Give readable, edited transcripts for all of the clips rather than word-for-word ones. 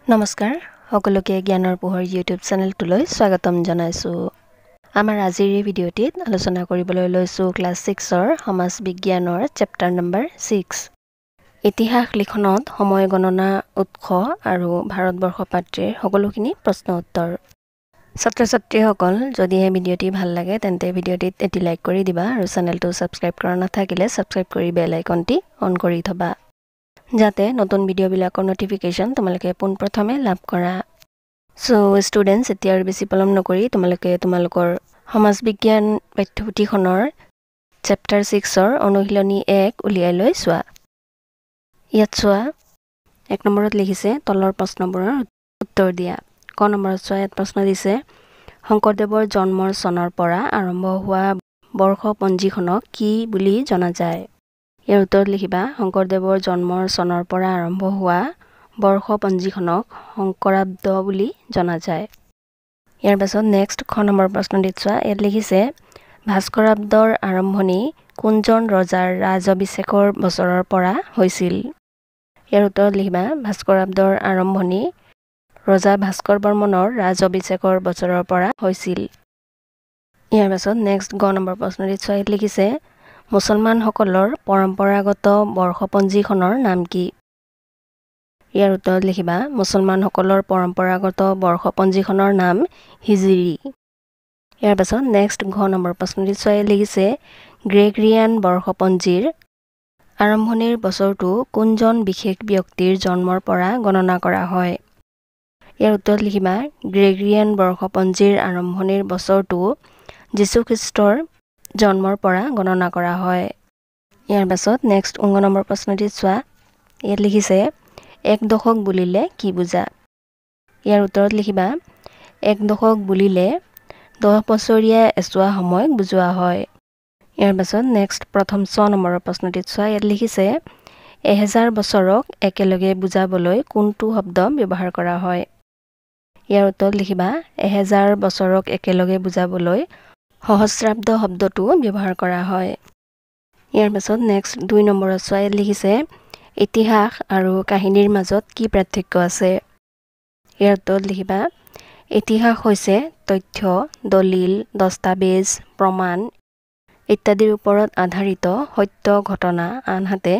নমস্কাৰ সকলোকে জ্ঞানৰ পোহৰ ইউটিউব চেনেলটোলৈ স্বাগতম জনাইছো। আমাৰ আজিৰ এই ভিডিঅ'টিত আলোচনা কৰিবলৈ লৈছো ক্লাছ 6ৰ সমাজ বিজ্ঞানৰ চেপ্টাৰ নম্বৰ 6। ইতিহাস লিখনত সময় গণনা উৎস আৰু ভাৰতবৰ্ষ পাত্ৰীৰ সকলোখিনি প্ৰশ্ন উত্তৰ। ছাত্ৰ-ছাত্ৰীসকল যদি এই ভিডিঅ'টি ভাল লাগে তেন্তে ভিডিঅ'টিত এটি লাইক কৰি দিবা আৰু চেনেলটো ছাবস্ক্ৰাইব কৰা নাথাকিলে ছাবস্ক্ৰাইব কৰি বেল আইকনটি অন কৰি থবা যাতে নতুন ভিডিঅ'বিলাকৰ নটিফিকেশ্যন তোমালোকে পোনপ্ৰথমে লাভ কৰা। সো ষ্টুডেণ্টছ, এতিয়া আৰু বেছি পলম নকৰি তোমালোকৰ সমাজ বিজ্ঞান পাঠ্যপুথিখনৰ চেপ্টাৰ 6ৰ অনুশীলনী 1 উলিয়াই লৈ চোৱা। ইয়াত চোৱা 1 নম্বৰত লিখিছে তলৰ প্ৰশ্নবোৰৰ উত্তৰ দিয়া। ক নম্বৰত চোৱা, ইয়াত প্ৰশ্ন দিছে শংকৰদেৱৰ জন্মৰ চনৰ পৰা আৰম্ভ হোৱা বৰ্ষপঞ্জীখনক কি বুলি জনা যায়? ইয়াৰ উত্তৰত লিখিবা শংকৰদেৱৰ জন্মৰ চনৰ পৰা আৰম্ভ হোৱা বৰ্ষপঞ্জীখনক শংকৰাব্দ বুলি জনা যায়। ইয়াৰ পাছত নেক্সট খ নম্বৰ প্ৰশ্নটিত চোৱা, ইয়াত লিখিছে ভাস্কৰাব্দৰ আৰম্ভণি কোনজন ৰজাৰ ৰাজঅভিষেকৰ বছৰৰ পৰা হৈছিল? ইয়াৰ উত্তৰত লিখিবা ভাস্কৰাব্দৰ আৰম্ভণি ৰজা ভাস্কৰ বৰ্মনৰ ৰাজঅভিষেকৰ বছৰৰ পৰা হৈছিল। ইয়াৰ পাছত নেক্সট গ নম্বৰ প্ৰশ্নটিত চোৱা, ইয়াত লিখিছে মুছলমানসকলৰ পৰম্পৰাগত বৰ্ষপঞ্জীখনৰ নাম কি? ইয়াৰ উত্তৰত লিখিবা মুছলমানসকলৰ পৰম্পৰাগত বৰ্ষপঞ্জীখনৰ নাম হিজৰী। ইয়াৰ পাছত নেক্সট ঘ নম্বৰ প্ৰশ্নটিত চোৱা, ইয়াত লিখিছে গ্ৰেগৰিয়ান বৰ্ষপঞ্জীৰ আৰম্ভণিৰ বছৰটো কোনজন বিশেষ ব্যক্তিৰ জন্মৰ পৰা গণনা কৰা হয়? ইয়াৰ উত্তৰত লিখিবা গ্ৰেগৰিয়ান বৰ্ষপঞ্জীৰ আৰম্ভণিৰ বছৰটো যীশুখ্ৰীষ্টৰ জন্মৰ পৰা গণনা কৰা হয়। ইয়াৰ পাছত নেক্সট 19 নম্বৰ প্ৰশ্নটিত চোৱা, ইয়াত লিখিছে এক দশক বুলিলে কি বুজা? ইয়াৰ উত্তৰত লিখিবা এক দশক বুলিলে 10 বছৰীয়া এছোৱা সময়ক বুজোৱা হয়। ইয়াৰ পাছত নেক্সট প্ৰথম 6 নম্বৰৰ প্ৰশ্নটিত চোৱা, ইয়াত লিখিছে 1000 বছৰক একেলগে বুজাবলৈ কোনটো শব্দ ব্যৱহাৰ কৰা হয়? ইয়াৰ উত্তৰত লিখিবা 1000 বছৰক একেলগে বুজাবলৈ সহস্ৰাব্দ শব্দটো ব্যৱহাৰ কৰা হয়। ইয়াৰ পাছত নেক্সট 2 নম্বৰত চোৱা, ইয়াত লিখিছে ইতিহাস আৰু কাহিনীৰ মাজত কি পাৰ্থক্য আছে? ইয়াৰ উত্তৰত লিখিবা ইতিহাস হৈছে তথ্য, দলিল, দস্তাবেজ, প্ৰমাণ ইত্যাদিৰ ওপৰত আধাৰিত সত্য ঘটনা, আনহাতে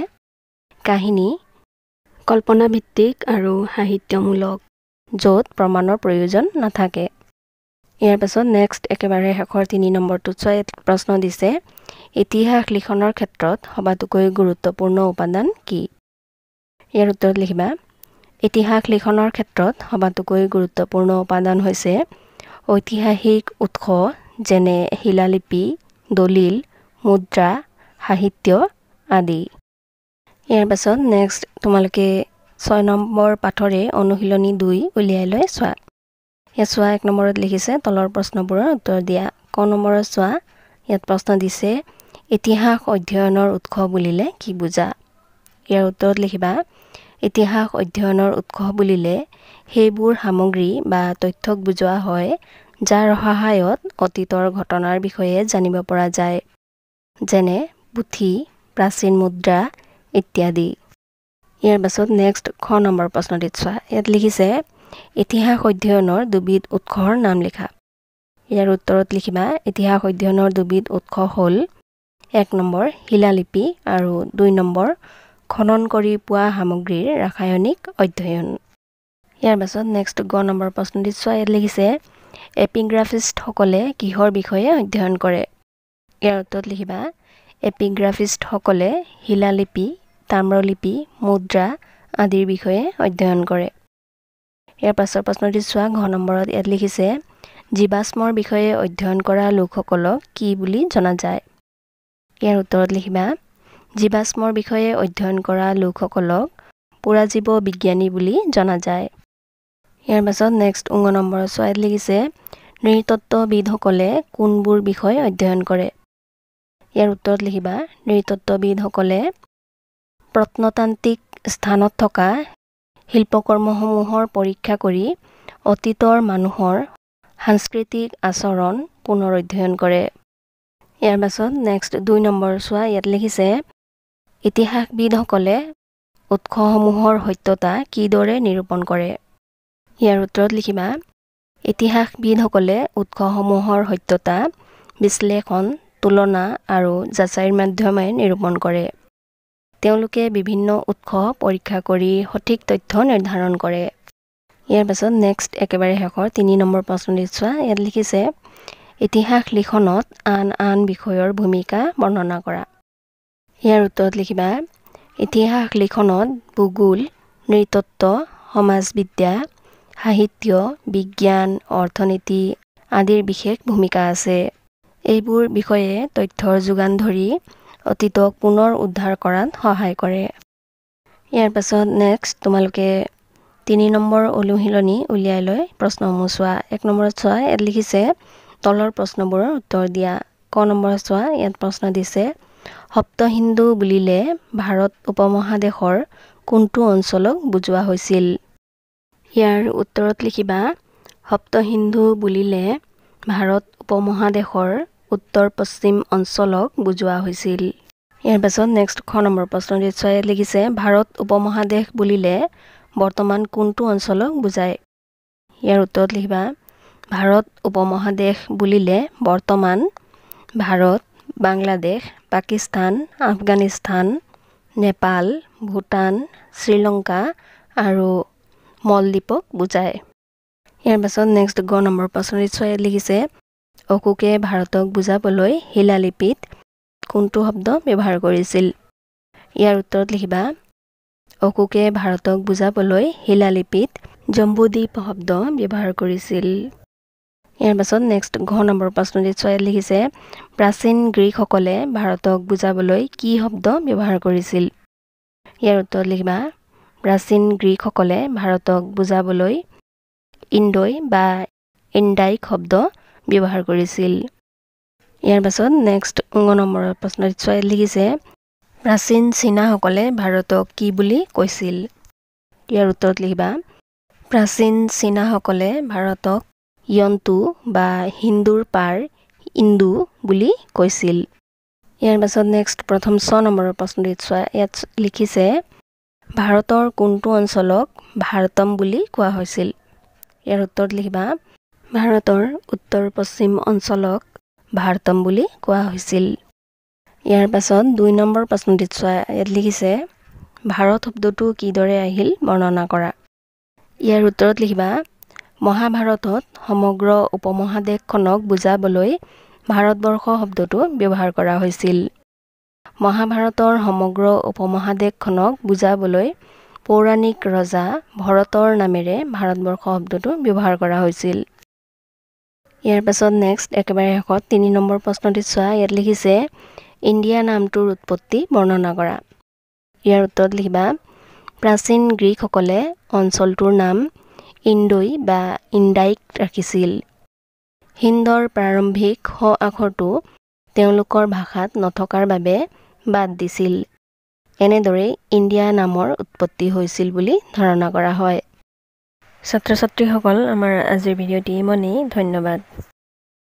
কাহিনী কল্পনাভিত্তিক আৰু সাহিত্যমূলক য'ত প্ৰমাণৰ প্ৰয়োজন নাথাকে। ইয়াৰ পাছত নেক্সট একেবাৰে শেষৰ 3 নম্বৰটোত চোৱা, প্ৰশ্ন দিছে ইতিহাস লিখনৰ ক্ষেত্ৰত সবাতোকৈ গুৰুত্বপূৰ্ণ উপাদান কি? ইয়াৰ উত্তৰত লিখিবা ইতিহাস লিখনৰ ক্ষেত্ৰত সবাতোকৈ গুৰুত্বপূৰ্ণ উপাদান হৈছে ঐতিহাসিক উৎস যেনে শিলালিপি, দলিল, মুদ্ৰা, সাহিত্য আদি। ইয়াৰ পাছত নেক্সট তোমালোকে 6 নম্বৰ পাঠৰে অনুশীলনী 2 উলিয়াই লৈ চোৱা। ইয়াত চোৱা 1 নম্বৰত লিখিছে তলৰ প্ৰশ্নবোৰৰ উত্তৰ দিয়া। ক নম্বৰত চোৱা, ইয়াত প্ৰশ্ন দিছে ইতিহাস অধ্যয়নৰ উৎস বুলিলে কি বুজা? ইয়াৰ উত্তৰত লিখিবা ইতিহাস অধ্যয়নৰ উৎস বুলিলে সেইবোৰ সামগ্ৰী বা তথ্যক বুজোৱা হয় যাৰ সহায়ত অতীতৰ ঘটনাৰ বিষয়ে জানিব পৰা যায়, যেনে পুথি, প্ৰাচীন মুদ্ৰা ইত্যাদি। ইয়াৰ পাছত নেক্সট খ নম্বৰ প্ৰশ্নটিত চোৱা, ইয়াত লিখিছে ইতিহাস অধ্যয়নৰ দুবিধ উৎসৰ নাম লিখা। ইয়াৰ উত্তৰত লিখিবা ইতিহাস অধ্যয়নৰ দুবিধ উৎস হ'ল 1 নম্বৰ শিলালিপি আৰু 2 নম্বৰ খনন কৰি পোৱা সামগ্ৰীৰ ৰাসায়নিক অধ্যয়ন। ইয়াৰ পাছত নেক্সট গ নম্বৰ প্ৰশ্নটিত চোৱা, ইয়াত লিখিছে এপিগ্ৰাফিষ্টসকলে কিহৰ বিষয়ে অধ্যয়ন কৰে? ইয়াৰ উত্তৰত লিখিবা এপিগ্ৰাফিষ্টসকলে শিলালিপি, তাম্ৰলিপি, মুদ্ৰা আদিৰ বিষয়ে অধ্যয়ন কৰে। ইয়াৰ পাছৰ প্ৰশ্নটিত চোৱা ঘ নম্বৰত, ইয়াত লিখিছে জীৱাশ্মৰ বিষয়ে অধ্যয়ন কৰা লোকসকলক কি বুলি জনা যায়? ইয়াৰ উত্তৰত লিখিবা জীৱাশ্মৰ বিষয়ে অধ্যয়ন কৰা লোকসকলক পুৰাজীৱ বিজ্ঞানী বুলি জনা যায়। ইয়াৰ পাছত নেক্সট 19 নম্বৰত চোৱা, ইয়াত লিখিছে নৃতত্ত্ববিদসকলে কোনবোৰ বিষয় অধ্যয়ন কৰে? ইয়াৰ উত্তৰত লিখিবা নৃতত্ত্ববিদসকলে প্ৰত্নতান্ত্ৰিক স্থানত থকা শিল্পকৰ্মসমূহৰ পৰীক্ষা কৰি অতীতৰ মানুহৰ সাংস্কৃতিক আচৰণ পুনৰ অধ্যয়ন কৰে। ইয়াৰ পাছত নেক্সট 2 নম্বৰ চোৱা, ইয়াত লিখিছে ইতিহাসবিদসকলে উৎসসমূহৰ সত্যতা কিদৰে নিৰূপণ কৰে? ইয়াৰ উত্তৰত লিখিবা ইতিহাসবিদসকলে উৎসসমূহৰ সত্যতা বিশ্লেষণ তুলনা আৰু যাচাইৰ মাধ্যমে নিৰূপণ কৰে তেওঁলোকে বিভিন্ন উৎস পৰীক্ষা কৰি সঠিক তথ্য নিৰ্ধাৰণ কৰে ইয়াৰ পাছত নেক্সট একেবাৰে শেষৰ 3 নম্বৰ প্ৰশ্নটি চোৱা ইয়াত লিখিছে ইতিহাস লিখনত আন বিষয়ৰ ভূমিকা বৰ্ণনা কৰা ইয়াৰ উত্তৰত লিখিবা ইতিহাস লিখনত ভূগোল নৃতত্ব সমাজবিদ্যা সাহিত্য বিজ্ঞান অৰ্থনীতি আদিৰ বিশেষ ভূমিকা আছে এইবোৰ বিষয়ে তথ্যৰ যোগান ধৰি অতীতক পুনৰ উদ্ধাৰ কৰাত সহায় কৰে ইয়াৰ পাছত নেক্সট তোমালোকে 3 নম্বৰ অনুশীলনী উলিয়াই লৈ প্ৰশ্নসমূহ চোৱা 1 নম্বৰত চোৱা ইয়াত লিখিছে তলৰ প্ৰশ্নবোৰৰ উত্তৰ দিয়া ক নম্বৰত চোৱা ইয়াত প্ৰশ্ন দিছে সপ্ত হিন্দু বুলিলে ভাৰত উপমহাদেশৰ কোনটো অঞ্চলক বুজোৱা হৈছিল ইয়াৰ উত্তৰত লিখিবা সপ্ত হিন্দু বুলিলে ভাৰত উপমহাদেশৰ উত্তৰ পশ্চিম অঞ্চলক বুজোৱা হৈছিল ইয়াৰ পাছত নেক্সট খ নম্বৰ প্ৰশ্নটি চোৱা ইয়াত লিখিছে ভাৰত উপমহাদেশ বুলিলে বৰ্তমান কোনটো অঞ্চলক বুজায় ইয়াৰ উত্তৰত লিখিবা ভাৰত উপমহাদেশ বুলিলে বৰ্তমান ভাৰত বাংলাদেশ পাকিস্তান আফগানিস্তান নেপাল ভূটান শ্ৰীলংকা আৰু মলদ্বীপক বুজায় ইয়াৰ পাছত নেক্সট গ নম্বৰ প্ৰশ্নটি চোৱা ইয়াত লিখিছে অশোকে ভাৰতক বুজাবলৈ শিলালিপিত কোনটো শব্দ ব্যৱহাৰ কৰিছিল ইয়াৰ উত্তৰত লিখিবা অশোকে ভাৰতক বুজাবলৈ শিলালিপিত জম্বুদ্বীপ শব্দ ব্যৱহাৰ কৰিছিল ইয়াৰ পাছত নেক্সট ঘ নম্বৰ প্ৰশ্নটি চোৱা ইয়াত লিখিছে প্ৰাচীন গ্ৰীকসকলে ভাৰতক বুজাবলৈ কি শব্দ ব্যৱহাৰ কৰিছিল ইয়াৰ উত্তৰত লিখিবা প্ৰাচীন গ্ৰীকসকলে ভাৰতক বুজাবলৈ ইণ্ডোই বা ইণ্ডাইক শব্দ ব্যৱহাৰ কৰিছিল ইয়াৰ পাছত নেক্সট 9 নম্বৰ প্ৰশ্নটি চোৱা ইয়াত লিখিছে প্ৰাচীন চীনাসকলে ভাৰতক কি বুলি কৈছিল ইয়াৰ উত্তৰত লিখিবা প্ৰাচীন চীনাসকলে ভাৰতক ইয়ন্তু বা হিন্দুৰ পাৰ ইন্দু বুলি কৈছিল ইয়াৰ পাছত নেক্সট প্ৰথম 6 নম্বৰৰ প্ৰশ্নটি চোৱা ইয়াত লিখিছে ভাৰতৰ কোনটো অঞ্চলক ভাৰতম বুলি কোৱা হৈছিল ইয়াৰ উত্তৰত লিখিবা ভাৰতৰ উত্তৰ পশ্চিম অঞ্চলক ভাৰতম বুলি কোৱা হৈছিল ইয়াৰ পাছত 2 নম্বৰ প্ৰশ্নটি চোৱা ইয়াত লিখিছে ভাৰত শব্দটো কিদৰে আহিল বৰ্ণনা কৰা ইয়াৰ উত্তৰত লিখিবা মহাভাৰতত সমগ্ৰ উপমহাদেশখনক বুজাবলৈ ভাৰতবৰ্ষ শব্দটো ব্যৱহাৰ কৰা হৈছিল মহাভাৰতৰ সমগ্ৰ উপমহাদেশখনক বুজাবলৈ পৌৰাণিক ৰজা ভৰতৰ নামেৰে ভাৰতবৰ্ষ শব্দটো ব্যৱহাৰ কৰা হৈছিল ইয়াৰ পাছত নেক্সট একেবাৰে শেষত 3 নম্বৰ প্ৰশ্নটি চোৱা ইয়াত লিখিছে ইণ্ডিয়া নামটোৰ উৎপত্তি বৰ্ণনা কৰা ইয়াৰ উত্তৰত লিখিবা প্ৰাচীন গ্ৰীকসকলে অঞ্চলটোৰ নাম ইণ্ডোই বা ইণ্ডাইক ৰাখিছিল হিন্দৰ প্ৰাৰম্ভিক হ আখৰটো তেওঁলোকৰ ভাষাত নথকাৰ বাবে বাদ দিছিল এনেদৰে ইণ্ডিয়া নামৰ উৎপত্তি হৈছিল বুলি ধাৰণা কৰা হয় ছাত্ৰ ছাত্ৰীসকল আমাৰ আজিৰ ভিডিঅ'টি ইমানেই ধন্যবাদ